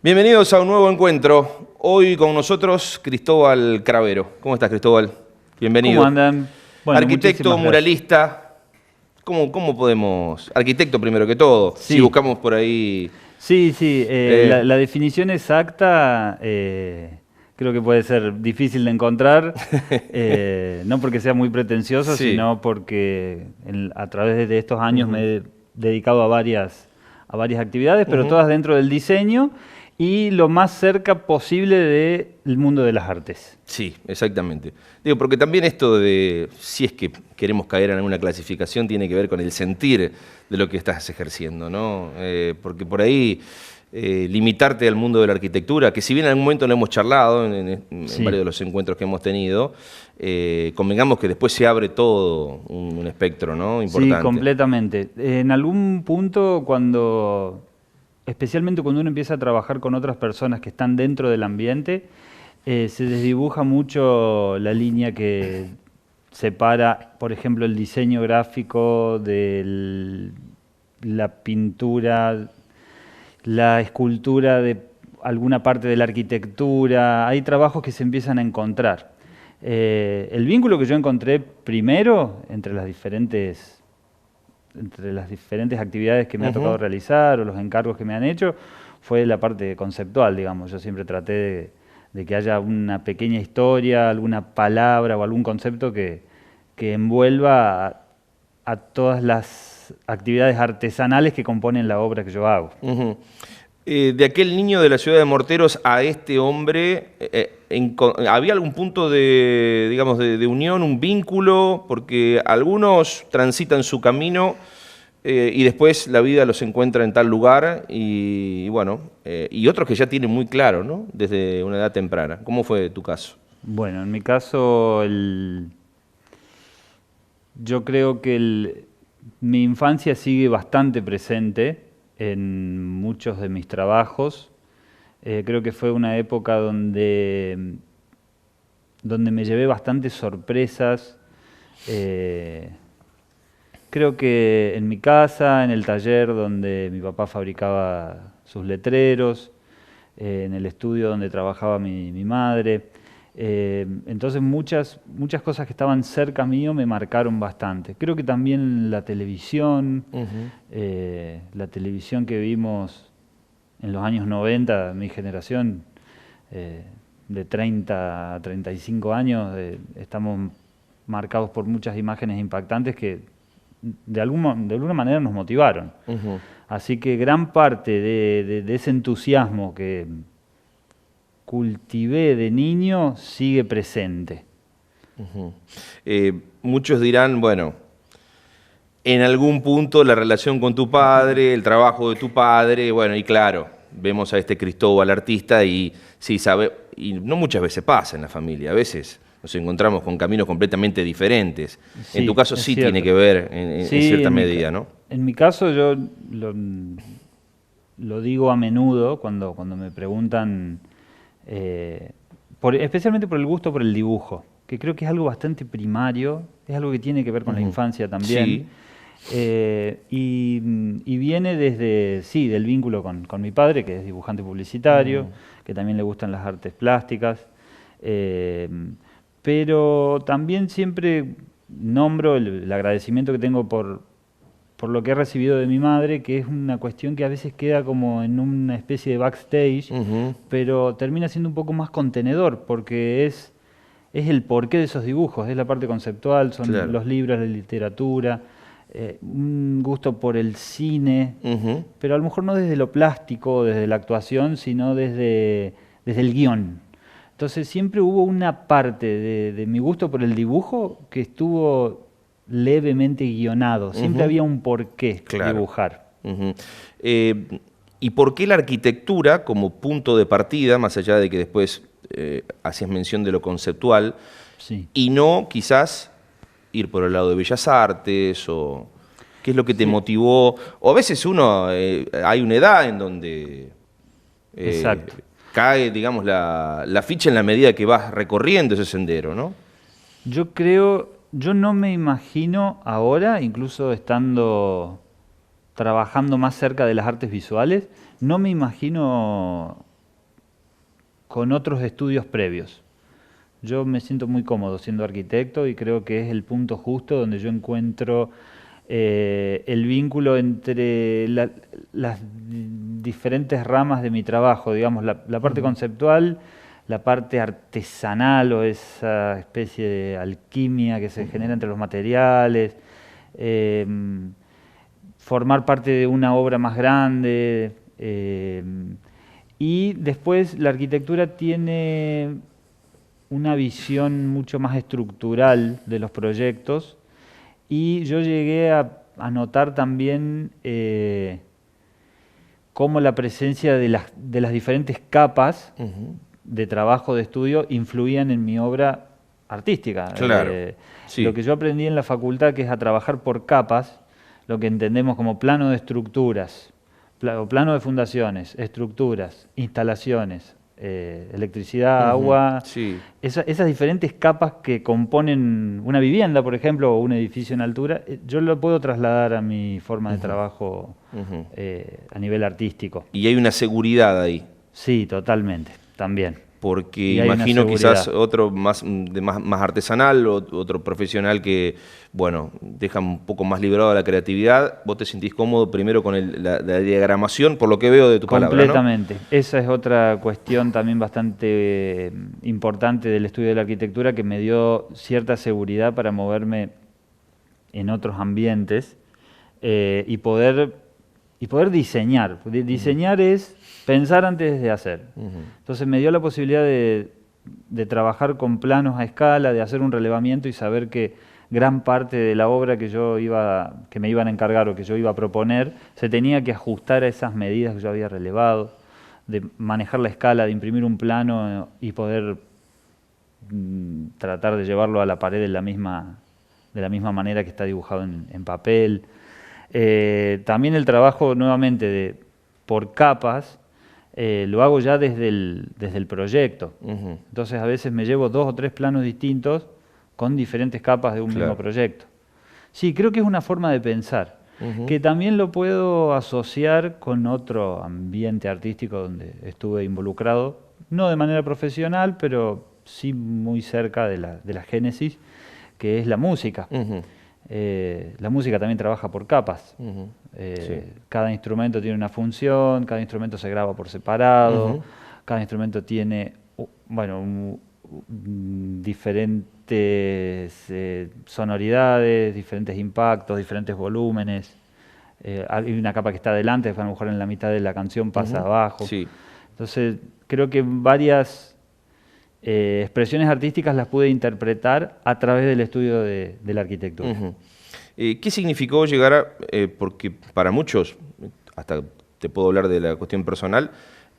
Bienvenidos a un nuevo encuentro. Hoy con nosotros Cristóbal Cravero. ¿Cómo estás, Cristóbal? Bienvenido. ¿Cómo andan? Bueno, arquitecto, muralista. ¿Cómo podemos...? Arquitecto primero que todo. Sí. Si buscamos por ahí... Sí. La definición exacta creo que puede ser difícil de encontrar, no porque sea muy pretencioso, Sí. sino porque a través de estos años me he dedicado a varias actividades, pero todas dentro del diseño y lo más cerca posible del mundo de las artes. Sí, exactamente. Digo, porque también esto de, si es que queremos caer en alguna clasificación, tiene que ver con el sentir de lo que estás ejerciendo, ¿no? Porque por ahí limitarte al mundo de la arquitectura, que si bien en algún momento lo hemos charlado en varios de los encuentros que hemos tenido, convengamos que después se abre todo un espectro, ¿no? Importante. Sí, completamente. En algún punto especialmente cuando uno empieza a trabajar con otras personas que están dentro del ambiente, se desdibuja mucho la línea que separa, por ejemplo, el diseño gráfico de la pintura, la escultura de alguna parte de la arquitectura. Hay trabajos que se empiezan a encontrar. El vínculo que yo encontré primero entre las diferentes actividades que me ha tocado realizar o los encargos que me han hecho fue la parte conceptual, digamos. Yo siempre traté de que haya una pequeña historia, alguna palabra o algún concepto que envuelva a todas las actividades artesanales que componen la obra que yo hago. De aquel niño de la ciudad de Morteros a este hombre, ¿había algún punto de, digamos, de unión, un vínculo? Porque algunos transitan su camino y después la vida los encuentra en tal lugar y bueno, y otros que ya tienen muy claro, ¿no? Desde una edad temprana. ¿Cómo fue tu caso? Bueno, en mi caso, yo creo que mi infancia sigue bastante presente en muchos de mis trabajos. Creo que fue una época donde me llevé bastantes sorpresas. Creo que en mi casa, en el taller donde mi papá fabricaba sus letreros, en el estudio donde trabajaba mi madre. Entonces muchas cosas que estaban cerca mío me marcaron bastante. Creo que también la televisión que vimos en los años 90, mi generación, de 30 a 35 años, estamos marcados por muchas imágenes impactantes que de alguna manera nos motivaron. Así que gran parte de ese entusiasmo que cultivé de niño sigue presente. Muchos dirán, bueno, en algún punto la relación con tu padre, el trabajo de tu padre, bueno, y claro, vemos a este Cristóbal artista y sí sabe, y no muchas veces pasa en la familia, a veces nos encontramos con caminos completamente diferentes. Sí, en tu caso sí cierto. Tiene que ver en cierta medida, ¿no? En mi caso yo lo digo a menudo cuando me preguntan, especialmente por el gusto por el dibujo, que creo que es algo bastante primario, es algo que tiene que ver con la infancia también. Sí. Y viene del vínculo con mi padre, que es dibujante publicitario, que también le gustan las artes plásticas, pero también siempre nombro el agradecimiento que tengo por lo que he recibido de mi madre, que es una cuestión que a veces queda como en una especie de backstage, pero termina siendo un poco más contenedor, porque es el porqué de esos dibujos, es la parte conceptual, son los libros, la literatura, un gusto por el cine, pero a lo mejor no desde lo plástico, desde la actuación, sino desde el guión. Entonces siempre hubo una parte de mi gusto por el dibujo que estuvo levemente guionado, siempre había un porqué dibujar. ¿Y por qué la arquitectura como punto de partida, más allá de que después hacías mención de lo conceptual, y no quizás ir por el lado de Bellas Artes, o qué es lo que te motivó? O a veces hay una edad en donde cae, digamos, la ficha en la medida que vas recorriendo ese sendero, ¿no? Yo no me imagino ahora, incluso trabajando más cerca de las artes visuales, no me imagino con otros estudios previos. Yo me siento muy cómodo siendo arquitecto y creo que es el punto justo donde yo encuentro el vínculo entre las diferentes ramas de mi trabajo, digamos, la parte conceptual, la parte artesanal o esa especie de alquimia que se genera entre los materiales, formar parte de una obra más grande, y después la arquitectura tiene una visión mucho más estructural de los proyectos y yo llegué a notar también cómo la presencia de las diferentes capas de trabajo de estudio influían en mi obra artística. Claro, sí. Lo que yo aprendí en la facultad, que es a trabajar por capas, lo que entendemos como plano de estructuras, plano de fundaciones, estructuras, instalaciones, electricidad, agua, sí. esas diferentes capas que componen una vivienda, por ejemplo, o un edificio en altura, yo lo puedo trasladar a mi forma de trabajo a nivel artístico. Y hay una seguridad ahí. Sí, totalmente, también. Porque imagino quizás otro más artesanal, otro profesional que, bueno, deja un poco más librado la creatividad. ¿Vos te sentís cómodo primero con la diagramación, por lo que veo de tu palabra, ¿no? Completamente. Esa es otra cuestión también bastante importante del estudio de la arquitectura que me dio cierta seguridad para moverme en otros ambientes y poder diseñar. Diseñar es pensar antes de hacer. Entonces me dio la posibilidad de trabajar con planos a escala, de hacer un relevamiento y saber que gran parte de la obra que me iban a encargar o que yo iba a proponer se tenía que ajustar a esas medidas que yo había relevado, de manejar la escala, de imprimir un plano y poder tratar de llevarlo a la pared de la misma manera que está dibujado en papel. También el trabajo nuevamente por capas lo hago ya desde el proyecto. Entonces a veces me llevo 2 o 3 planos distintos con diferentes capas de un mismo proyecto. Sí, creo que es una forma de pensar, que también lo puedo asociar con otro ambiente artístico donde estuve involucrado, no de manera profesional, pero sí muy cerca de la génesis, que es la música. La música también trabaja por capas. Sí. Cada instrumento tiene una función, cada instrumento se graba por separado, cada instrumento tiene diferentes sonoridades, diferentes impactos, diferentes volúmenes. Hay una capa que está adelante, que a lo mejor en la mitad de la canción pasa abajo. Sí. Entonces creo que varias expresiones artísticas las pude interpretar a través del estudio de la arquitectura. ¿Qué significó llegar porque para muchos, hasta te puedo hablar de la cuestión personal,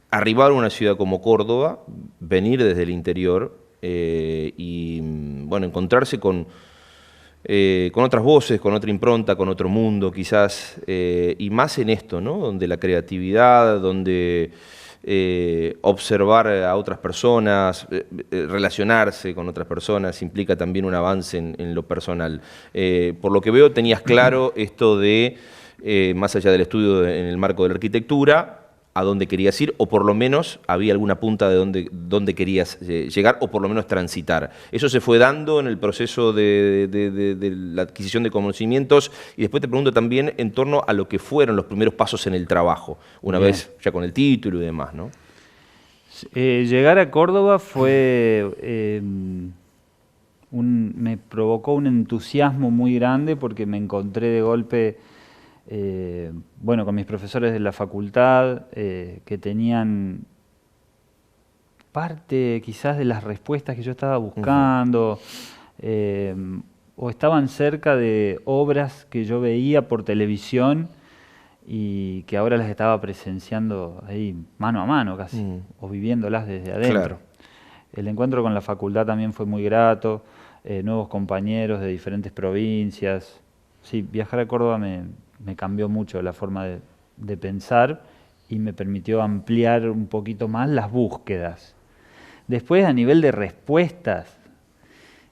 arribar a una ciudad como Córdoba, venir desde el interior y bueno, encontrarse con otras voces, con otra impronta, con otro mundo quizás, y más en esto, ¿no? Donde la creatividad, donde observar a otras personas, relacionarse con otras personas, implica también un avance en lo personal. Por lo que veo, tenías claro esto de, más allá del estudio en el marco de la arquitectura, a dónde querías ir, o por lo menos había alguna punta de dónde querías llegar, o por lo menos transitar. Eso se fue dando en el proceso de la adquisición de conocimientos, y después te pregunto también en torno a lo que fueron los primeros pasos en el trabajo, una vez ya con el título y demás, ¿no? Llegar a Córdoba fue me provocó un entusiasmo muy grande porque me encontré de golpe con mis profesores de la facultad que tenían parte quizás de las respuestas que yo estaba buscando o estaban cerca de obras que yo veía por televisión y que ahora las estaba presenciando ahí mano a mano casi o viviéndolas desde adentro. Claro. El encuentro con la facultad también fue muy grato, nuevos compañeros de diferentes provincias. Sí, viajar a Córdoba me cambió mucho la forma de pensar y me permitió ampliar un poquito más las búsquedas. Después, a nivel de respuestas,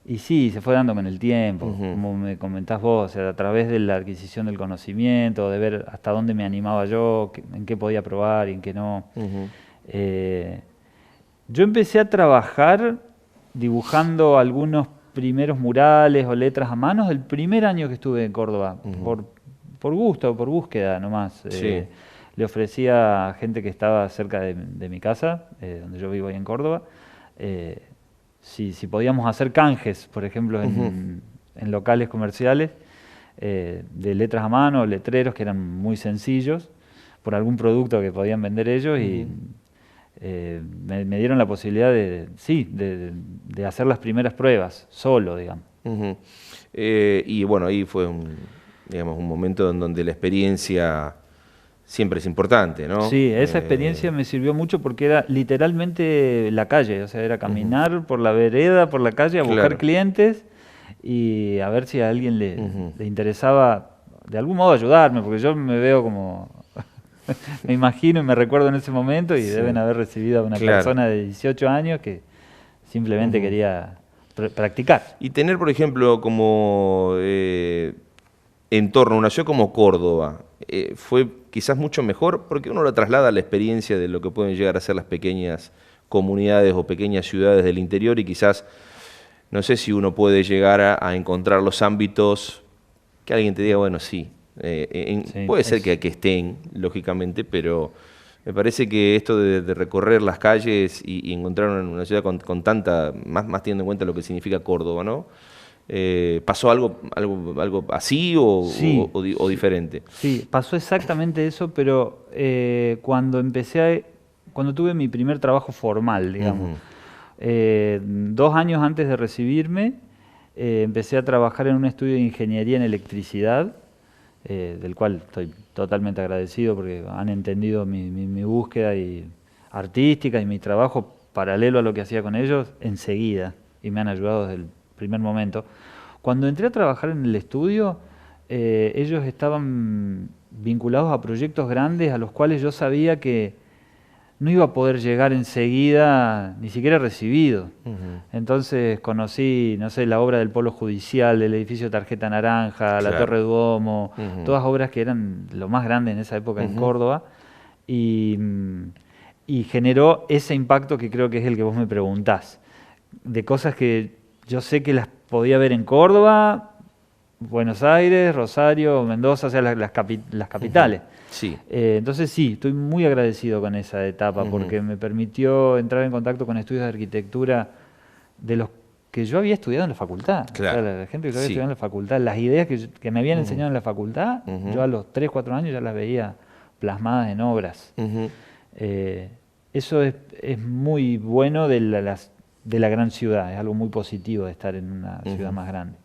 y sí, se fue dando con el tiempo, como me comentás vos, o sea, a través de la adquisición del conocimiento, de ver hasta dónde me animaba yo, en qué podía probar y en qué no. Yo empecé a trabajar dibujando algunos primeros murales o letras a mano el primer año que estuve en Córdoba, por gusto, por búsqueda nomás. Sí. Le ofrecía a gente que estaba cerca de mi casa, donde yo vivo ahí en Córdoba, si podíamos hacer canjes, por ejemplo, en locales comerciales, de letras a mano, letreros que eran muy sencillos, por algún producto que podían vender ellos y me dieron la posibilidad de hacer las primeras pruebas, solo, digamos. Y bueno, ahí fue digamos, un momento en donde la experiencia siempre es importante, ¿no? Sí, esa experiencia me sirvió mucho porque era literalmente la calle, o sea, era caminar por la vereda, por la calle, a buscar clientes y a ver si a alguien le interesaba de algún modo ayudarme, porque yo me veo como, me imagino y me recuerdo en ese momento y deben haber recibido a una persona de 18 años que simplemente quería practicar. Y tener, por ejemplo, como entorno, una ciudad como Córdoba, fue quizás mucho mejor porque uno lo traslada a la experiencia de lo que pueden llegar a ser las pequeñas comunidades o pequeñas ciudades del interior y quizás, no sé si uno puede llegar a encontrar los ámbitos que alguien te diga, bueno, sí, puede ser que estén, lógicamente, pero me parece que esto de recorrer las calles y encontrar una ciudad con tanta, más teniendo en cuenta lo que significa Córdoba, ¿no? ¿Pasó algo así o diferente? Sí, pasó exactamente eso, pero cuando tuve mi primer trabajo formal, digamos, 2 años antes de recibirme, empecé a trabajar en un estudio de ingeniería en electricidad, del cual estoy totalmente agradecido porque han entendido mi búsqueda artística y mi trabajo paralelo a lo que hacía con ellos enseguida y me han ayudado desde el primer momento. Cuando entré a trabajar en el estudio, ellos estaban vinculados a proyectos grandes a los cuales yo sabía que no iba a poder llegar enseguida, ni siquiera recibido. Entonces conocí, no sé, la obra del Polo Judicial, del edificio Tarjeta Naranja, la Torre Duomo, todas obras que eran lo más grande en esa época en Córdoba, y generó ese impacto que creo que es el que vos me preguntás, de cosas que yo sé que las podía ver en Córdoba, Buenos Aires, Rosario, Mendoza, o sea, las capitales. Sí. Entonces sí, estoy muy agradecido con esa etapa porque me permitió entrar en contacto con estudios de arquitectura de los que yo había estudiado en la facultad. Claro. O sea, la gente que yo había estudiado en la facultad, las ideas que me habían enseñado en la facultad, yo a los 3, 4 años ya las veía plasmadas en obras. Eso es muy bueno de la gran ciudad, es algo muy positivo de estar en una ciudad más grande.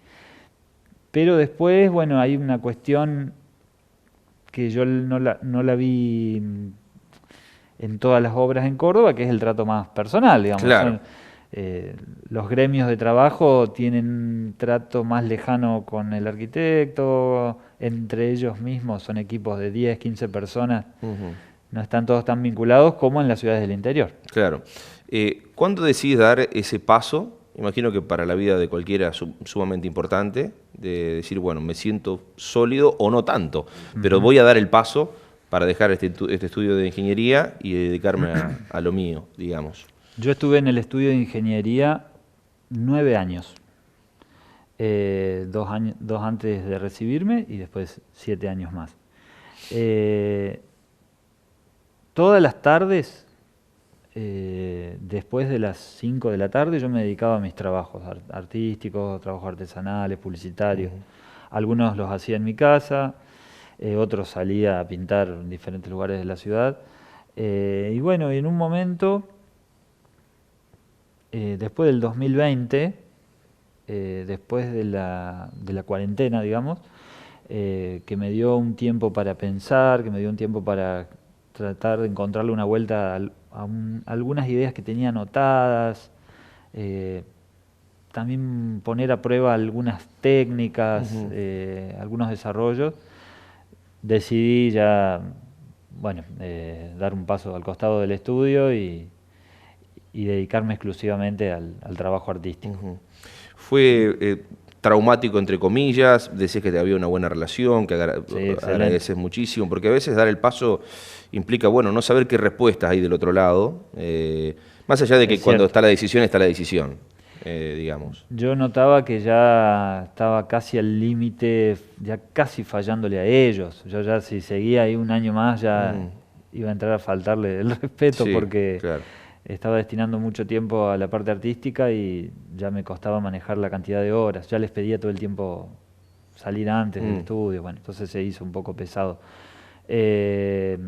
Pero después, bueno, hay una cuestión que yo no la vi en todas las obras en Córdoba, que es el trato más personal, digamos. Claro. Los gremios de trabajo tienen un trato más lejano con el arquitecto, entre ellos mismos son equipos de 10, 15 personas, no están todos tan vinculados como en las ciudades del interior. Claro. ¿Cuándo decidís dar ese paso? Imagino que para la vida de cualquiera es sumamente importante, de decir, bueno, me siento sólido o no tanto, pero voy a dar el paso para dejar este estudio de ingeniería y dedicarme a lo mío, digamos. Yo estuve en el estudio de ingeniería 9 años. 2 antes de recibirme y después 7 años más. Todas las tardes, después de las 5 de la tarde, yo me dedicaba a mis trabajos artísticos, trabajos artesanales, publicitarios. Algunos los hacía en mi casa, otros salía a pintar en diferentes lugares de la ciudad. Y bueno, en un momento, después del 2020, después de la cuarentena, digamos, que me dio un tiempo para pensar, que me dio un tiempo para tratar de encontrarle una vuelta a algunas ideas que tenía anotadas, también poner a prueba algunas técnicas, algunos desarrollos. Decidí ya, bueno, dar un paso al costado del estudio y dedicarme exclusivamente al trabajo artístico. Fue traumático, entre comillas, decís que había una buena relación, que agradeces muchísimo, porque a veces dar el paso implica, bueno, no saber qué respuestas hay del otro lado. Más allá de que Es cuando cierto. está la decisión, digamos. Yo notaba que ya estaba casi al límite, ya casi fallándole a ellos. Yo ya si seguía ahí un año más ya iba a entrar a faltarle el respeto Sí, porque claro. estaba destinando mucho tiempo a la parte artística y ya me costaba manejar la cantidad de horas. Ya les pedía todo el tiempo salir antes del estudio, bueno, entonces se hizo un poco pesado. Eh,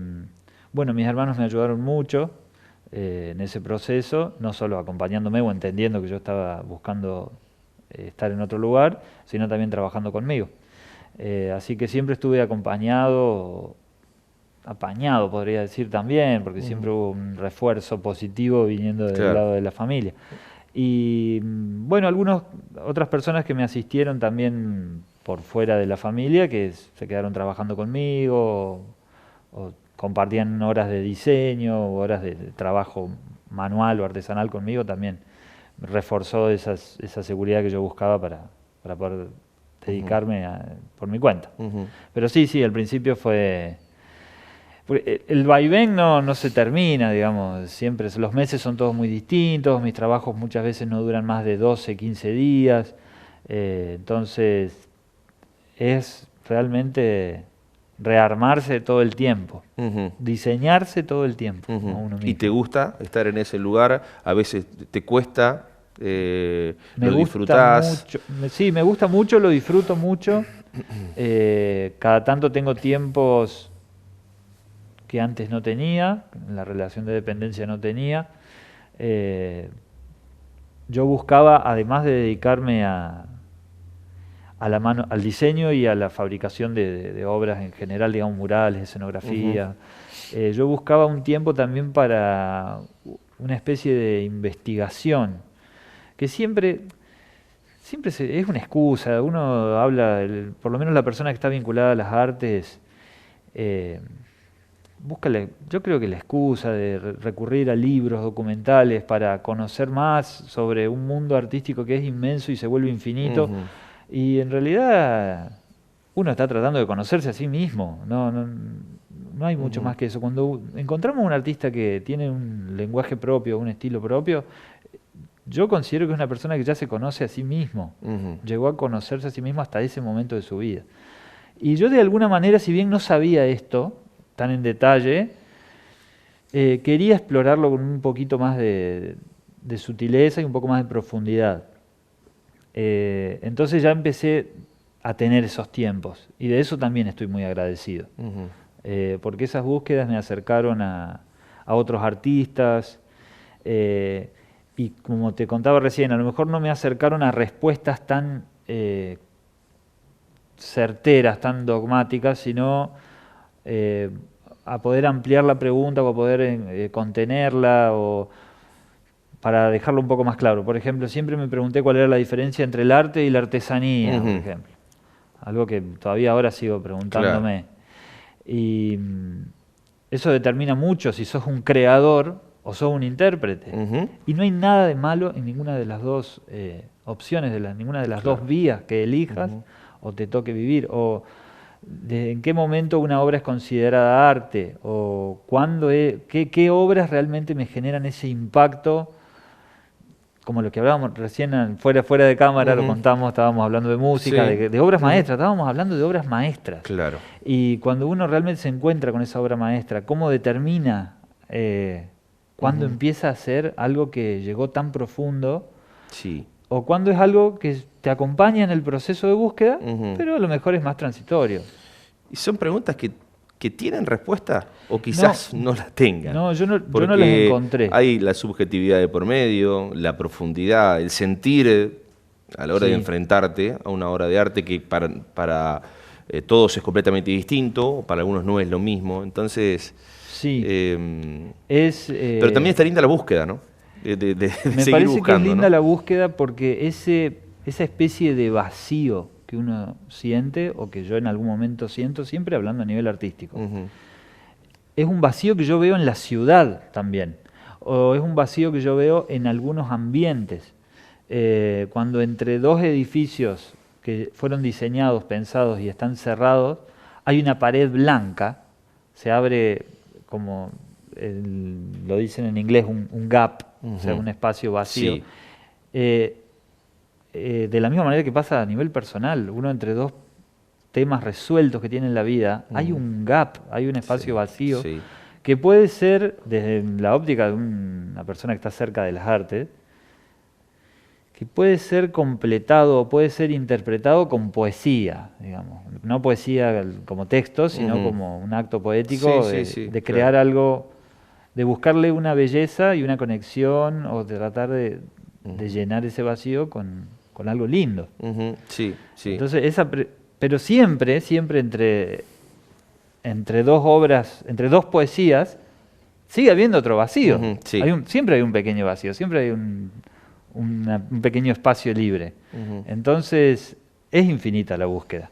bueno, mis hermanos me ayudaron mucho en ese proceso, no solo acompañándome o entendiendo que yo estaba buscando estar en otro lugar, sino también trabajando conmigo. Así que siempre estuve acompañado, apañado podría decir también, porque siempre hubo un refuerzo positivo viniendo del Claro. lado de la familia. Y bueno, otras personas que me asistieron también por fuera de la familia, que se quedaron trabajando conmigo, o compartían horas de diseño, o horas de trabajo manual o artesanal conmigo, también reforzó esa seguridad que yo buscaba para poder dedicarme por mi cuenta. Pero sí, al principio fue... porque el vaivén no se termina, digamos, siempre los meses son todos muy distintos, mis trabajos muchas veces no duran más de 12, 15 días, entonces es realmente rearmarse todo el tiempo, diseñarse todo el tiempo, a uno ¿Y te mismo. gusta estar en ese lugar? A veces te cuesta, Me lo gusta disfrutás. mucho, sí, me gusta mucho, lo disfruto mucho, cada tanto tengo tiempos que antes no tenía, en la relación de dependencia no tenía. Yo buscaba, además de dedicarme al diseño y a la fabricación de obras en general, digamos, murales, escenografía, yo buscaba un tiempo también para una especie de investigación, que siempre es una excusa. Uno habla, por lo menos la persona que está vinculada a las artes, yo creo que la excusa de recurrir a libros, documentales, para conocer más sobre un mundo artístico que es inmenso y se vuelve infinito, y en realidad uno está tratando de conocerse a sí mismo, no hay mucho más que eso. Cuando encontramos un artista que tiene un lenguaje propio, un estilo propio, yo considero que es una persona que ya se conoce a sí mismo, llegó a conocerse a sí mismo hasta ese momento de su vida. Y yo de alguna manera, si bien no sabía esto tan en detalle, quería explorarlo con un poquito más de sutileza y un poco más de profundidad. Entonces ya empecé a tener esos tiempos y de eso también estoy muy agradecido, porque esas búsquedas me acercaron a otros artistas, y como te contaba recién, a lo mejor no me acercaron a respuestas tan certeras, tan dogmáticas, sino a poder ampliar la pregunta o a poder contenerla, o para dejarlo un poco más claro. Por ejemplo, siempre me pregunté cuál era la diferencia entre el arte y la artesanía, por ejemplo. Algo que todavía ahora sigo preguntándome. Y eso determina mucho si sos un creador o sos un intérprete. Y no hay nada de malo en ninguna de las dos opciones, ninguna de las dos vías que elijas o te toque vivir, o en qué momento una obra es considerada arte, o qué obras realmente me generan ese impacto, como lo que hablábamos recién fuera de cámara, lo contamos, estábamos hablando de música, Sí. de obras maestras, estábamos hablando de obras maestras. Claro. Y cuando uno realmente se encuentra con esa obra maestra, ¿cómo determina cuándo empieza a ser algo que llegó tan profundo? Sí. O cuándo es algo que te acompaña en el proceso de búsqueda, pero a lo mejor es más transitorio. ¿Y son preguntas que tienen respuesta o quizás no las tengan? No, yo no Porque las encontré. hay la subjetividad de por medio, la profundidad, el sentir a la hora de enfrentarte a una obra de arte que para todos es completamente distinto, para algunos no es lo mismo. Entonces, sí, pero también está linda la búsqueda, ¿no? De me seguir parece buscando, que es linda ¿no? la búsqueda porque esa especie de vacío que uno siente, o que yo en algún momento siento, siempre hablando a nivel artístico, es un vacío que yo veo en la ciudad también, o es un vacío que yo veo en algunos ambientes. Cuando entre dos edificios que fueron diseñados, pensados y están cerrados, hay una pared blanca, se abre como lo dicen en inglés, un gap, o sea, un espacio vacío. Sí. De la misma manera que pasa a nivel personal, uno entre dos temas resueltos que tiene en la vida, hay un gap, hay un espacio vacío, Sí. que puede ser, desde la óptica de una persona que está cerca de las artes, que puede ser completado, puede ser interpretado con poesía, digamos. No poesía como texto, sino como un acto poético de crear algo, de buscarle una belleza y una conexión, o de tratar de llenar ese vacío con algo lindo. Sí, sí. Entonces, pero siempre entre dos obras, entre dos poesías, sigue habiendo otro vacío. Sí. Siempre hay un pequeño vacío, siempre hay un pequeño espacio libre. Entonces, es infinita la búsqueda.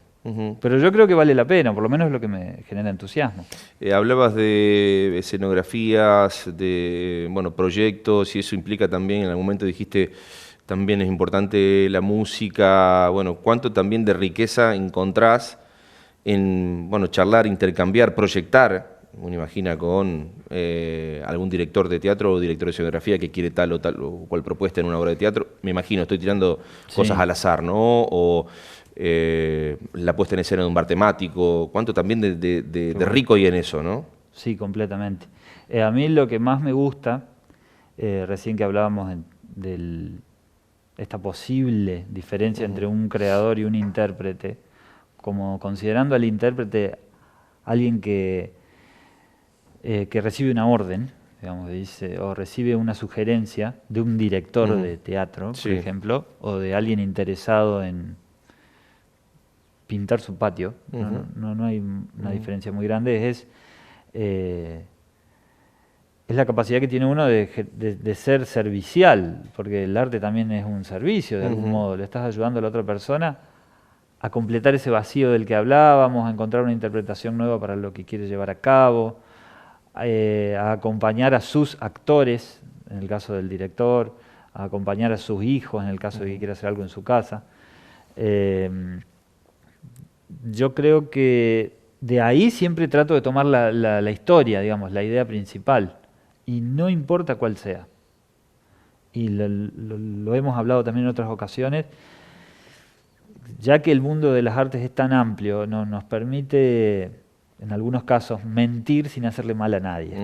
Pero yo creo que vale la pena, por lo menos es lo que me genera entusiasmo. Hablabas de escenografías, de proyectos, y eso implica también, en algún momento dijiste, también es importante la música. Bueno, ¿cuánto también de riqueza encontrás en charlar, intercambiar, proyectar? Uno imagina con algún director de teatro o director de escenografía que quiere tal o cual propuesta en una obra de teatro. Me imagino, estoy tirando cosas al azar, ¿no? O la puesta en escena de un bar temático. ¿Cuánto también de rico hay en eso, no? Sí, completamente. A mí lo que más me gusta, recién que hablábamos de esta posible diferencia entre un creador y un intérprete, como considerando al intérprete alguien que recibe una orden, digamos, o recibe una sugerencia de un director de teatro, por ejemplo, o de alguien interesado en pintar su patio. No hay una diferencia muy grande. Es la capacidad que tiene uno de ser servicial, porque el arte también es un servicio, de algún modo. Le estás ayudando a la otra persona a completar ese vacío del que hablábamos, a encontrar una interpretación nueva para lo que quiere llevar a cabo, a acompañar a sus actores, en el caso del director, a acompañar a sus hijos, en el caso de que quiera hacer algo en su casa. Yo creo que de ahí siempre trato de tomar la historia, digamos, la idea principal, y no importa cuál sea. Y lo hemos hablado también en otras ocasiones, ya que el mundo de las artes es tan amplio, nos permite, en algunos casos, mentir sin hacerle mal a nadie.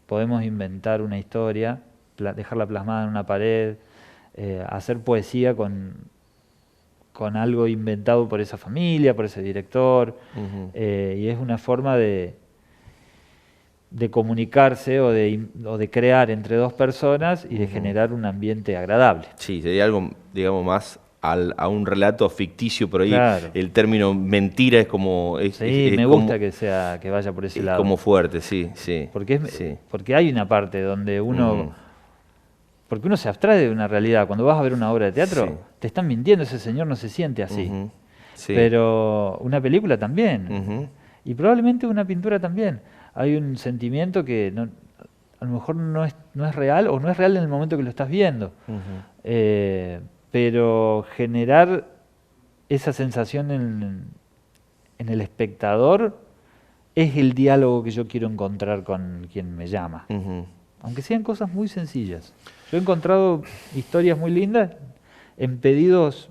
Podemos inventar una historia, dejarla plasmada en una pared, hacer poesía con algo inventado por esa familia, por ese director, y es una forma de comunicarse o de crear entre dos personas y de generar un ambiente agradable. Sí, sería algo, digamos, más a un relato ficticio, por ahí. Claro. El término mentira es como... me gusta que vaya por ese lado. Como fuerte, sí. Porque hay una parte donde uno... Porque uno se abstrae de una realidad. Cuando vas a ver una obra de teatro, te están mintiendo, ese señor no se siente así. Pero una película también. Y probablemente una pintura también. Hay un sentimiento que a lo mejor no es real, o no es real en el momento que lo estás viendo. Pero generar esa sensación en el espectador es el diálogo que yo quiero encontrar con quien me llama. Aunque sean cosas muy sencillas. Yo he encontrado historias muy lindas en pedidos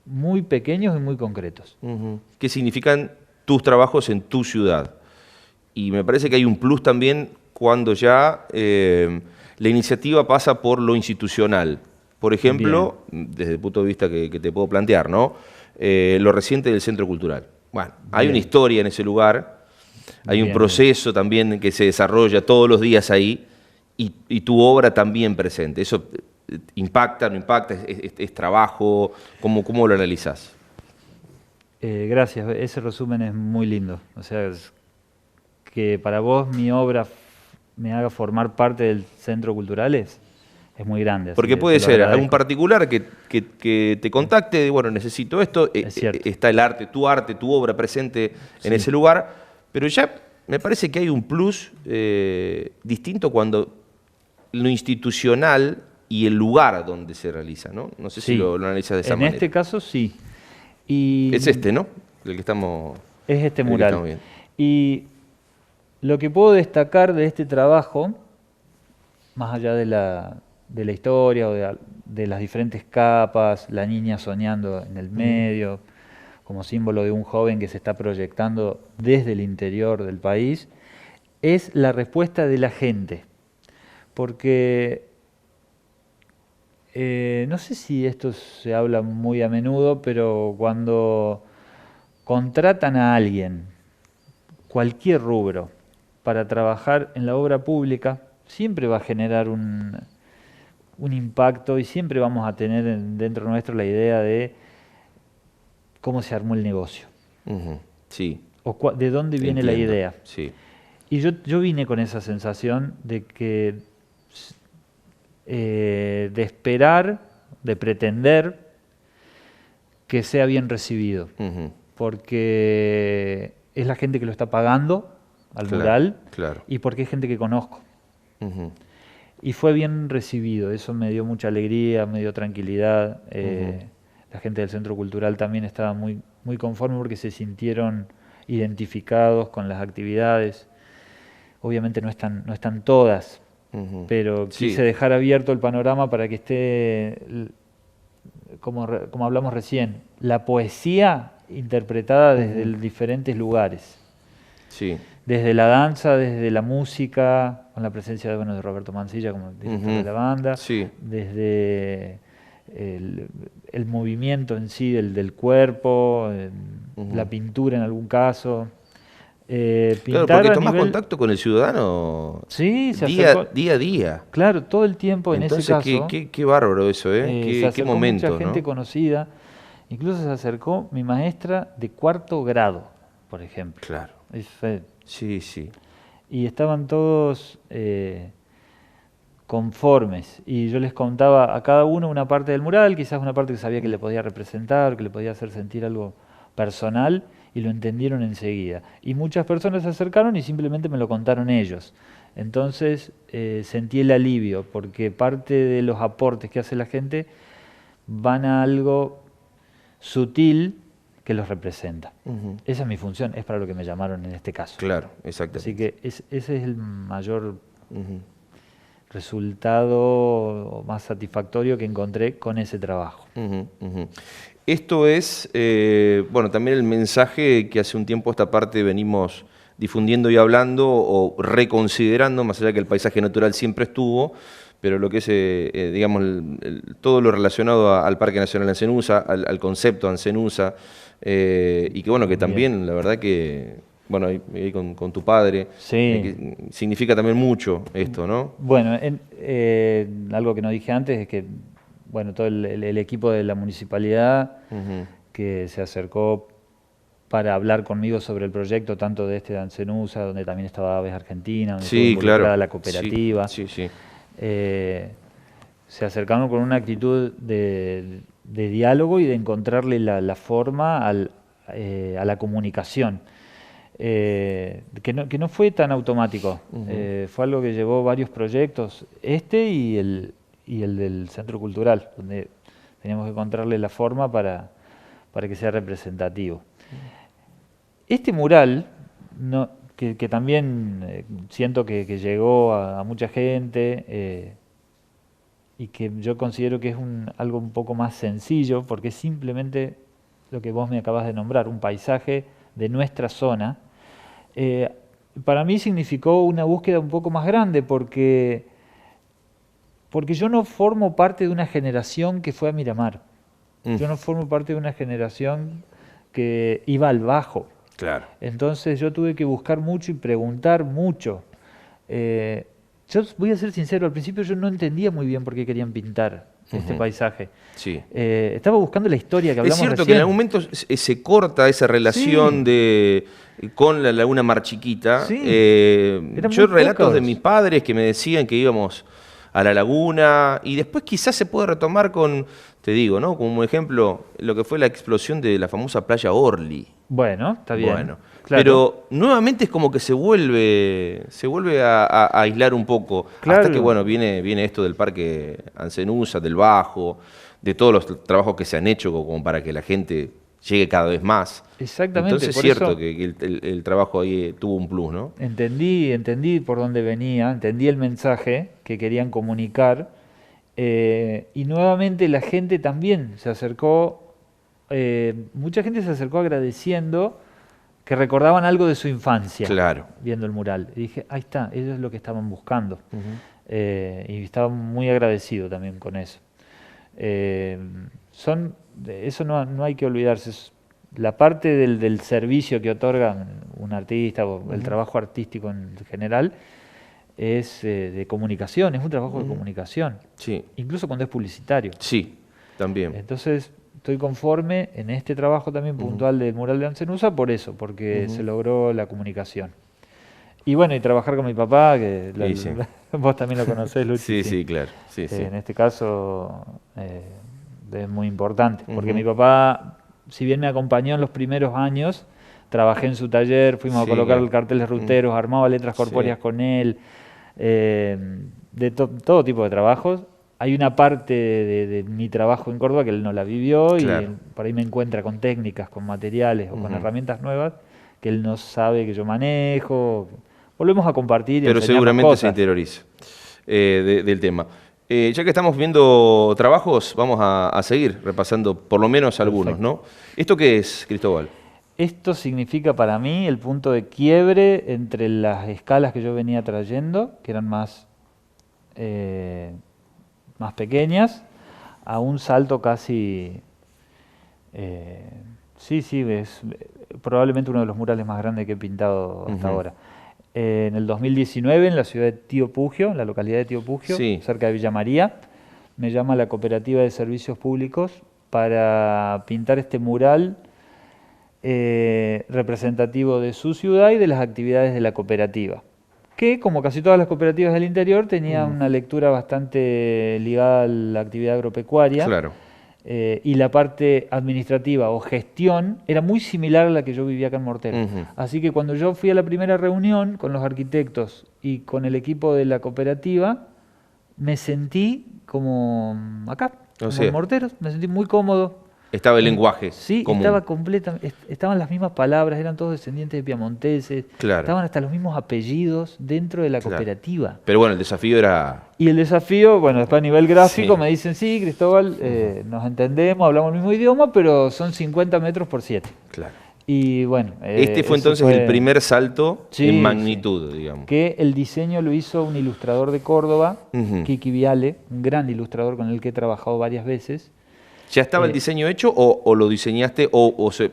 muy pequeños y muy concretos. ¿Qué significan tus trabajos en tu ciudad? Y me parece que hay un plus también cuando ya la iniciativa pasa por lo institucional. Por ejemplo, desde el punto de vista que te puedo plantear, ¿no? Lo reciente del Centro Cultural. Bueno, hay una historia en ese lugar, hay un proceso también que se desarrolla todos los días ahí, y tu obra también presente. ¿Eso impacta, no impacta? ¿Es trabajo? ¿Cómo lo analizás? Gracias, ese resumen es muy lindo. O sea, que para vos mi obra me haga formar parte del Centro Cultural es muy grande. Porque puede ser algún particular que te contacte, bueno, necesito esto, está el arte, tu obra presente en ese lugar, pero ya me parece que hay un plus distinto cuando lo institucional y el lugar donde se realiza, ¿no? No sé si lo analizas de esa manera. En este caso sí. Es ¿no? El que estamos... Es este mural. Y lo que puedo destacar de este trabajo, más allá de de la historia o de las diferentes capas, la niña soñando en el medio, como símbolo de un joven que se está proyectando desde el interior del país, es la respuesta de la gente. Porque no sé si esto se habla muy a menudo, pero cuando contratan a alguien, cualquier rubro, para trabajar en la obra pública, siempre va a generar un impacto y siempre vamos a tener dentro nuestro la idea de cómo se armó el negocio. Sí. O de dónde viene la idea. Sí. Y yo vine con esa sensación de que de esperar, de pretender que sea bien recibido. Porque es la gente que lo está pagando al mural y porque es gente que conozco. Y fue bien recibido, eso me dio mucha alegría, me dio tranquilidad. La gente del Centro Cultural también estaba muy, muy conforme porque se sintieron identificados con las actividades. Obviamente no están todas, pero quise dejar abierto el panorama para que esté, como hablamos recién, la poesía interpretada desde diferentes lugares. Sí. Desde la danza, desde la música, con la presencia de Roberto Mancilla como director de la banda, desde el movimiento en sí del cuerpo, la pintura en algún caso. Claro, porque tomás contacto con el ciudadano día a día. Claro, todo el tiempo. Entonces, en ese caso. Qué bárbaro eso, qué momento. Mucha gente conocida. Incluso se acercó mi maestra de 4º grado, por ejemplo. Claro. Sí. Y estaban todos conformes. Y yo les contaba a cada uno una parte del mural, quizás una parte que sabía que le podía representar, que le podía hacer sentir algo personal, y lo entendieron enseguida. Y muchas personas se acercaron y simplemente me lo contaron ellos. Entonces sentí el alivio, porque parte de los aportes que hace la gente van a algo sutil que los representa. Esa es mi función, es para lo que me llamaron en este caso. Claro, exactamente. Así que ese es el mayor resultado más satisfactorio que encontré con ese trabajo. Esto es, también el mensaje que hace un tiempo esta parte venimos difundiendo y hablando o reconsiderando, más allá de que el paisaje natural siempre estuvo, pero lo que es, digamos, todo lo relacionado al Parque Nacional Ancenusa, al concepto Ancenusa, y que bueno, que también, la verdad que, bueno, ahí con tu padre, que significa también mucho esto, ¿no? Bueno, algo que no dije antes es que, bueno, todo el equipo de la municipalidad que se acercó para hablar conmigo sobre el proyecto, tanto de de Ancenusa, donde también estaba Aves Argentina, donde estuvo involucrada la cooperativa. Se acercaron con una actitud de diálogo y de encontrarle la forma a la comunicación, que no fue tan automático. Fue algo que llevó varios proyectos, y el del Centro Cultural, donde teníamos que encontrarle la forma para que sea representativo. Este mural, que también siento que llegó a mucha gente, y que yo considero que es algo un poco más sencillo, porque es simplemente lo que vos me acabas de nombrar, un paisaje de nuestra zona. Para mí significó una búsqueda un poco más grande, porque yo no formo parte de una generación que fue a Miramar. Yo no formo parte de una generación que iba al Bajo. Claro. Entonces yo tuve que buscar mucho y preguntar mucho. Yo voy a ser sincero, al principio yo no entendía muy bien por qué querían pintar este paisaje. Estaba buscando la historia que hablamos recién. Es cierto que en algún momento se corta esa relación con la Laguna Mar Chiquita. Yo relatos de mis padres que me decían que íbamos a la laguna, y después quizás se puede retomar con, te digo, ¿no? Como ejemplo, lo que fue la explosión de la famosa playa Orly. Bueno, está bien. Bueno, claro. Pero nuevamente es como que se vuelve a aislar un poco. Claro. Hasta que, bueno, viene esto del Parque Ancenusa, del Bajo, de todos los trabajos que se han hecho como para que la gente llegue cada vez más. Exactamente. Entonces es cierto que el trabajo ahí tuvo un plus, ¿no? Entendí por dónde venía, entendí el mensaje que querían comunicar, Y nuevamente la gente también se acercó, mucha gente se acercó agradeciendo que recordaban algo de su infancia, Claro. viendo el mural. Y dije, ahí está, eso es lo que estaban buscando. Ujú. Y estaba muy agradecido también con eso. Eh, eso no hay que olvidarse. La parte del servicio que otorga un artista o el trabajo artístico en general es de comunicación, es un trabajo de comunicación, Sí, incluso cuando es publicitario. sí, también. Entonces, estoy conforme en este trabajo también puntual del mural de Ancenusa por eso, porque se logró la comunicación. Y bueno, y trabajar con mi papá, que Sí, sí. vos también lo conocés, Luchi. Sí, sí, claro. Sí, sí. En este caso es muy importante, porque mi Ujú. papá, si bien me acompañó en los primeros años, trabajé en su taller, fuimos a Sí, colocar claro. carteles ruteros, armaba letras corpóreas Sí. con él, todo tipo de trabajos. Hay una parte de mi trabajo en Córdoba que él no la vivió y Claro. por ahí me encuentra con técnicas, con materiales o con Ujú. herramientas nuevas que él no sabe que yo manejo. Volvemos a compartir y a Pero enseñarnos seguramente se cosas. interioriza del tema. Ya que estamos viendo trabajos, vamos a seguir repasando por lo menos algunos, Perfecto. ¿no? ¿Esto qué es, Cristóbal? Esto significa para mí el punto de quiebre entre las escalas que yo venía trayendo, que eran más pequeñas, a un salto casi... sí, es probablemente uno de los murales más grandes que he pintado hasta Ujú. ahora. En el 2019, en la ciudad de Tío Pugio, en la localidad de Tío Pugio, Sí. cerca de Villa María, me llama la Cooperativa de Servicios Públicos para pintar este mural representativo de su ciudad y de las actividades de la cooperativa, que como casi todas las cooperativas del interior tenía una lectura bastante ligada a la actividad agropecuaria Claro. y la parte administrativa o gestión era muy similar a la que yo vivía acá en Mortero. Ujú. Así que cuando yo fui a la primera reunión con los arquitectos y con el equipo de la cooperativa, me sentí como acá, O como en sea, Morteros, me sentí muy cómodo. estaba el lenguaje Sí, común. estaba estaban las mismas palabras, eran todos descendientes de piamonteses, Claro, estaban hasta los mismos apellidos dentro de la claro. cooperativa. Pero bueno, el desafío era... Y el desafío, bueno, después a nivel gráfico Sí. me dicen, sí, Cristóbal, nos entendemos, hablamos el mismo idioma, pero son 50 metros por 7. Claro. Y bueno, Este fue eso entonces el primer salto Sí, en sí. magnitud, digamos. Que el diseño lo hizo un ilustrador de Córdoba, Ujú. Kiki Viale, un gran ilustrador con el que he trabajado varias veces. ¿Ya estaba el diseño hecho o lo diseñaste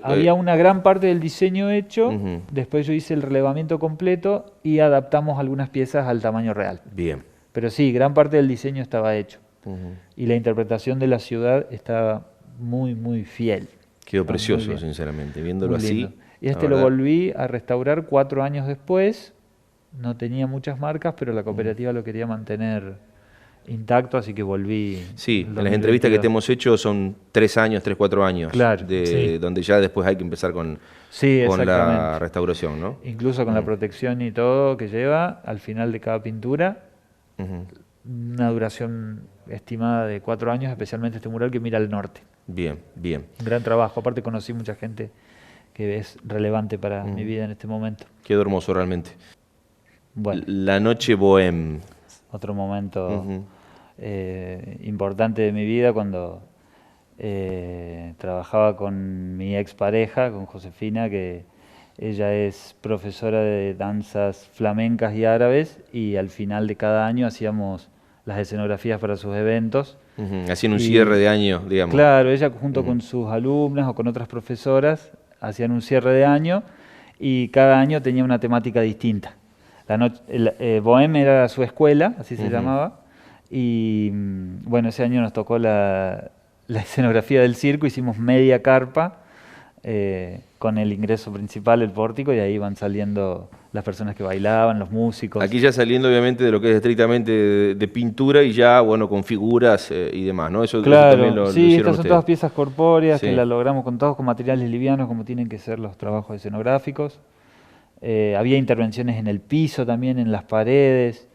Había una gran parte del diseño hecho, Ujú. después yo hice el relevamiento completo y adaptamos algunas piezas al tamaño real. Bien. Pero sí, gran parte del diseño estaba hecho. Ujú. Y la interpretación de la ciudad está muy, muy fiel. Quedó Está muy precioso, bien, sinceramente, viéndolo muy así. lindo. Y la este lo verdad. volví a restaurar 4 años después. No tenía muchas marcas, pero la cooperativa lo quería mantener intacto, así que volví. Sí, en en las entrevistas que 2022. te hemos hecho son 3 años, 3, 4 años, Claro, sí. donde ya después hay que empezar con Sí, la exactamente. restauración, ¿no? Incluso con la protección y todo que lleva al final de cada pintura, Ujú. una duración estimada de 4 años, especialmente este mural que mira al norte. Bien, bien. Un gran trabajo. Aparte conocí mucha gente que es relevante para mi vida en este momento. Quedó hermoso realmente. Bueno, La noche bohem. otro momento Ujú. importante de mi vida cuando trabajaba con mi expareja, con Josefina, que ella es profesora de danzas flamencas y árabes y al final de cada año hacíamos las escenografías para sus eventos. Ujú. Hacían un Y- cierre de año, digamos. Claro, ella junto con sus alumnas o con otras profesoras hacían un cierre de año y cada año tenía una temática distinta. Bohem era su escuela, así se llamaba, y bueno, ese año nos tocó la escenografía del circo, hicimos media carpa con el ingreso principal, el pórtico, y ahí van saliendo las personas que bailaban, los músicos. Aquí ya saliendo obviamente de lo que es estrictamente de pintura y ya, bueno, con figuras y demás, ¿no? Eso Claro, también lo sí, hicieron estas son ustedes. todas piezas corpóreas que Sí. las logramos con todos con materiales livianos como tienen que ser los trabajos escenográficos. Había intervenciones en el piso también, en las paredes.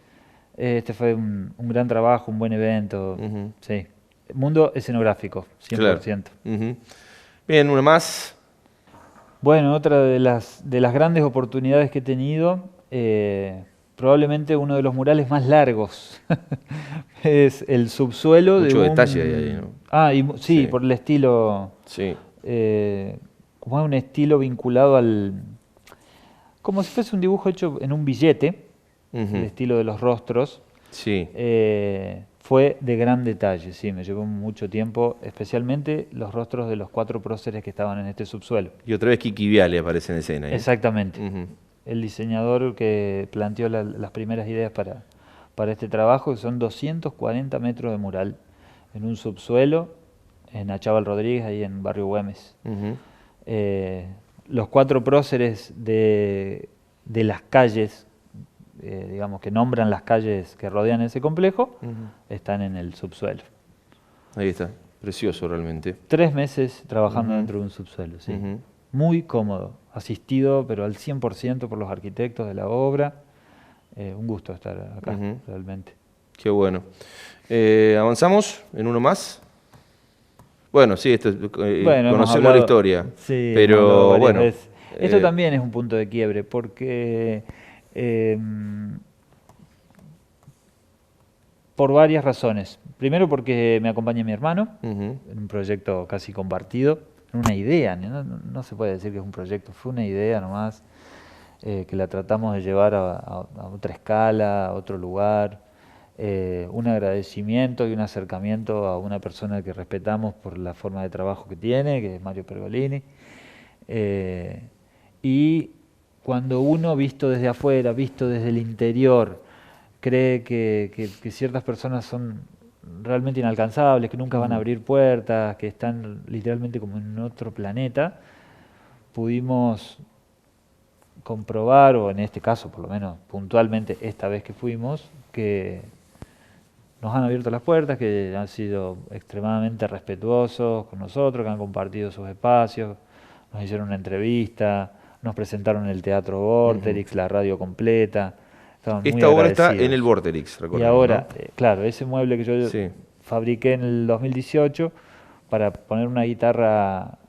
Este fue un gran trabajo, un buen evento. Ujú. Sí. Mundo escenográfico, 100%. Claro. Ujú. Bien, una más. Bueno, otra de las grandes oportunidades que he tenido probablemente uno de los murales más largos. Es el subsuelo Mucho de detalle hay ahí, ¿no? Sí, Sí. por el estilo, Sí. como es un estilo vinculado como si fuese un dibujo hecho en un billete, el Ujú. estilo de los rostros. Sí. Fue de gran detalle, sí, me llevó mucho tiempo, especialmente los rostros de los 4 próceres que estaban en este subsuelo. Y otra vez Kiki Viale aparece en escena, ¿eh? Exactamente. Ujú. El diseñador que planteó las primeras ideas para este trabajo, que son 240 metros de mural en un subsuelo, en Achával Rodríguez, ahí en Barrio Güemes. Ujú. Los 4 próceres de las calles, digamos, que nombran las calles que rodean ese complejo, Ujú. están en el subsuelo. Ahí está. Precioso realmente. 3 meses trabajando Ujú. dentro de un subsuelo, sí. Ujú. Muy cómodo, asistido, pero al 100% por los arquitectos de la obra. Un gusto estar acá, Ujú. realmente. Qué bueno. ¿Avanzamos en uno más? Bueno, sí, Bueno, conocemos la historia, hemos hablado pero varias bueno, veces. Esto también es un punto de quiebre, porque eh, por varias razones. Primero porque me acompaña mi hermano ujú, en un proyecto casi compartido, en una idea, no se puede decir que es un proyecto, fue una idea nomás, que la tratamos de llevar a otra escala, a otro lugar. Un agradecimiento y un acercamiento a una persona que respetamos por la forma de trabajo que tiene, que es Mario Pergolini. Y cuando uno, visto desde afuera, visto desde el interior, cree que ciertas personas son realmente inalcanzables, que nunca van a ujú, abrir puertas, que están literalmente como en otro planeta, pudimos comprobar, o en este caso por lo menos puntualmente esta vez que fuimos, que nos han abierto las puertas, que han sido extremadamente respetuosos con nosotros, que han compartido sus espacios, nos hicieron una entrevista, nos presentaron en el Teatro ujú. Vorterix, la radio completa, estaban muy Esta obra está en el agradecidos. Vorterix, Y recordemos, ¿no? ahora, claro, ese mueble que yo Sí. fabriqué en el 2018 para poner una guitarra,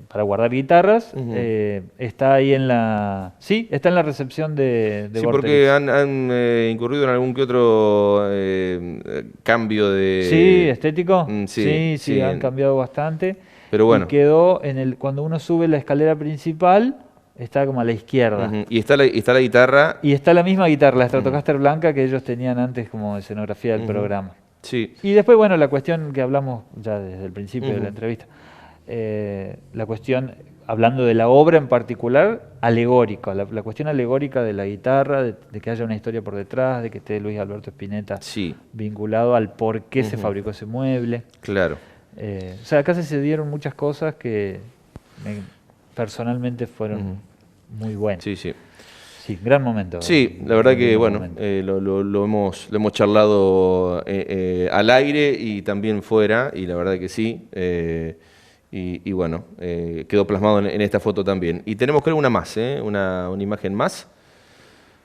para guardar guitarras, Ujú. está ahí en la... Sí, está en la recepción de Sí, porque Vorterix. han incurrido en algún que otro cambio Sí, de... estético. Sí, Sí, sí, sí, han cambiado bastante. pero Y bueno. quedó cuando uno sube la escalera principal, está como a la izquierda. Ujú. Y está la guitarra. Y está la misma guitarra, la Ujú, Stratocaster blanca que ellos tenían antes como escenografía del ujú. programa. Sí. Y después, bueno, la cuestión que hablamos ya desde el principio de la Ujú, entrevista, la cuestión, hablando de la obra en particular, alegórica, la cuestión alegórica de la guitarra, de que haya una historia por detrás, de que esté Luis Alberto Spinetta sí. vinculado al por qué se Ujú. fabricó ese mueble. Claro. O sea, acá se dieron muchas cosas que personalmente Ujú. fueron muy buenas. Sí, sí. Sí, gran momento. Sí, la verdad Muy que, lindo bueno, momento. lo hemos charlado al aire y también fuera, y la verdad que sí. Y bueno, quedó plasmado en esta foto también. Y tenemos creo una más, una imagen más.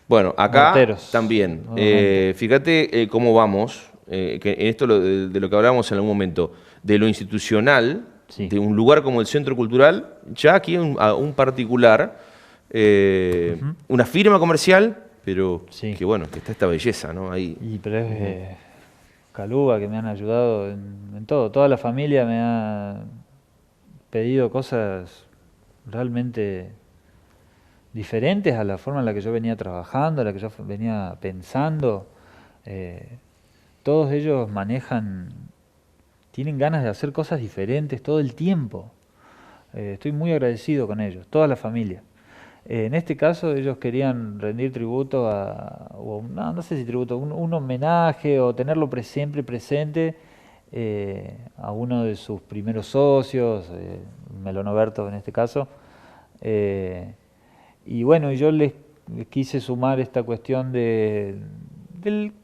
Bueno, acá Morteros, también. nuevamente. Fíjate cómo vamos, que en esto de lo que hablábamos en algún momento, de lo institucional, Sí. de un lugar como el Centro Cultural, ya aquí a un particular, Ujú. una firma comercial, pero Sí. que bueno, que está esta belleza, ¿no? Ahí. Pero es Ujú. Caluga que me han ayudado en todo. Toda la familia me ha pedido cosas realmente diferentes a la forma en la que yo venía trabajando, a la que yo venía pensando. Eh, Todos ellos tienen ganas de hacer cosas diferentes todo el tiempo. Estoy muy agradecido con ellos, toda la familia. En este caso ellos querían rendir tributo no sé si tributo, un homenaje o tenerlo siempre presente, a uno de sus primeros socios, Melonoberto en este caso. Eh, y bueno, yo les quise sumar esta cuestión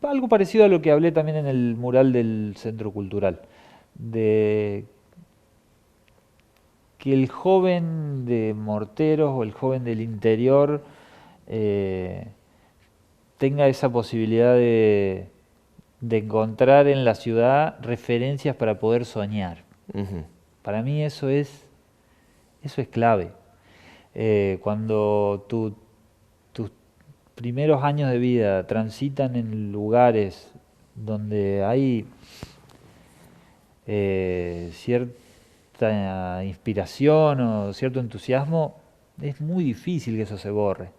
algo parecido a lo que hablé también en el mural del Centro Cultural, de que el joven de Morteros o el joven del interior eh, tenga esa posibilidad de encontrar en la ciudad referencias para poder soñar. Ujú. Para mí eso es clave. Cuando tus primeros años de vida transitan en lugares donde hay cierta inspiración o cierto entusiasmo, es muy difícil que eso se borre.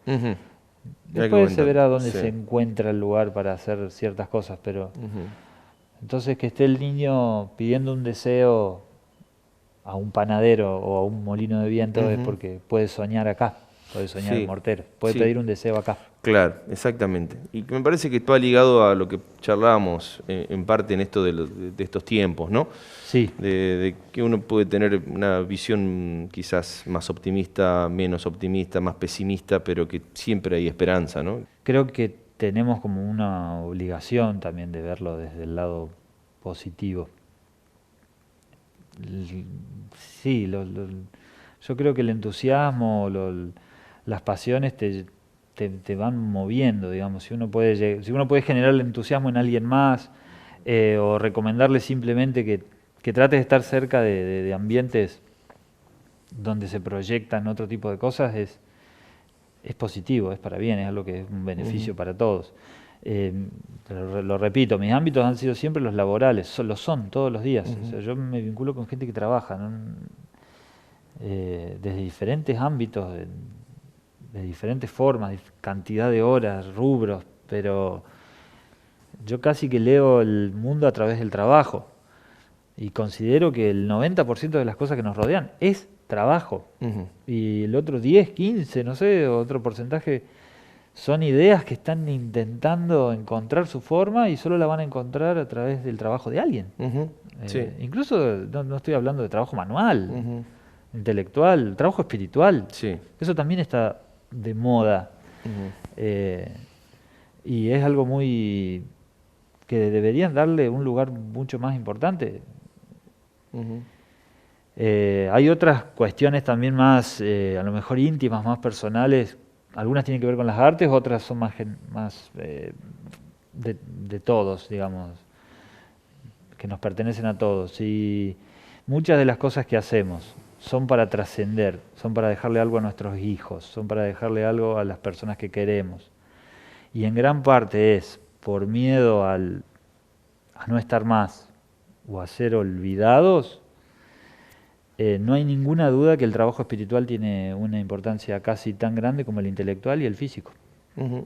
Después se verá dónde se encuentra el lugar para hacer ciertas cosas, pero entonces que esté el niño pidiendo un deseo a un panadero o a un molino de viento es porque puede soñar acá, puede soñar en Morteros, puede pedir un deseo acá. Claro, exactamente. Y me parece que está ligado a lo que charlábamos en parte en esto de estos tiempos, ¿no? Sí. De que uno puede tener una visión quizás más optimista, menos optimista, más pesimista, pero que siempre hay esperanza, ¿no? Creo que tenemos como una obligación también de verlo desde el lado positivo. Sí, yo creo que el entusiasmo, las pasiones te van moviendo, digamos. Si uno puede generar el entusiasmo en alguien más o recomendarle simplemente que trate de estar cerca de ambientes donde se proyectan otro tipo de cosas, es positivo, es para bien, es algo que es un beneficio para todos. Lo repito, mis ámbitos han sido siempre los laborales, lo son todos los días. O sea, yo me vinculo con gente que trabaja, ¿no? Desde diferentes ámbitos, de diferentes formas, cantidad de horas, rubros, pero yo casi que leo el mundo a través del trabajo y considero que el 90% de las cosas que nos rodean es trabajo y el otro 10, 15, no sé, otro porcentaje son ideas que están intentando encontrar su forma y solo la van a encontrar a través del trabajo de alguien. Incluso no estoy hablando de trabajo manual, intelectual, trabajo espiritual. Eso también está de moda. Y es algo muy que deberían darle un lugar mucho más importante. Hay otras cuestiones también más, a lo mejor íntimas, más personales. Algunas tienen que ver con las artes, otras son más de todos, digamos, que nos pertenecen a todos. Y muchas de las cosas que hacemos son para trascender, son para dejarle algo a nuestros hijos, son para dejarle algo a las personas que queremos. Y en gran parte es por miedo a no estar más o a ser olvidados. No hay ninguna duda que el trabajo espiritual tiene una importancia casi tan grande como el intelectual y el físico. Entonces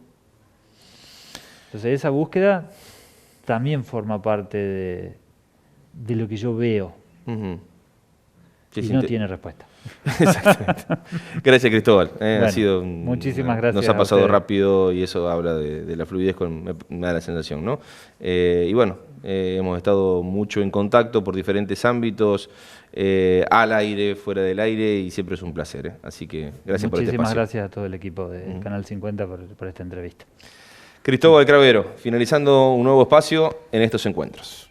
esa búsqueda también forma parte de lo que yo veo. Y no tiene respuesta. Exactamente. Gracias, Cristóbal. Bueno, ha sido muchísimas gracias. Nos ha pasado rápido y eso habla de la fluidez, me da la sensación, ¿no? Y bueno, hemos estado mucho en contacto por diferentes ámbitos, al aire, fuera del aire, y siempre es un placer. Así que gracias por este espacio. Muchísimas gracias a todo el equipo de Canal 50 por esta entrevista. Cristóbal Cravero, finalizando un nuevo espacio en estos encuentros.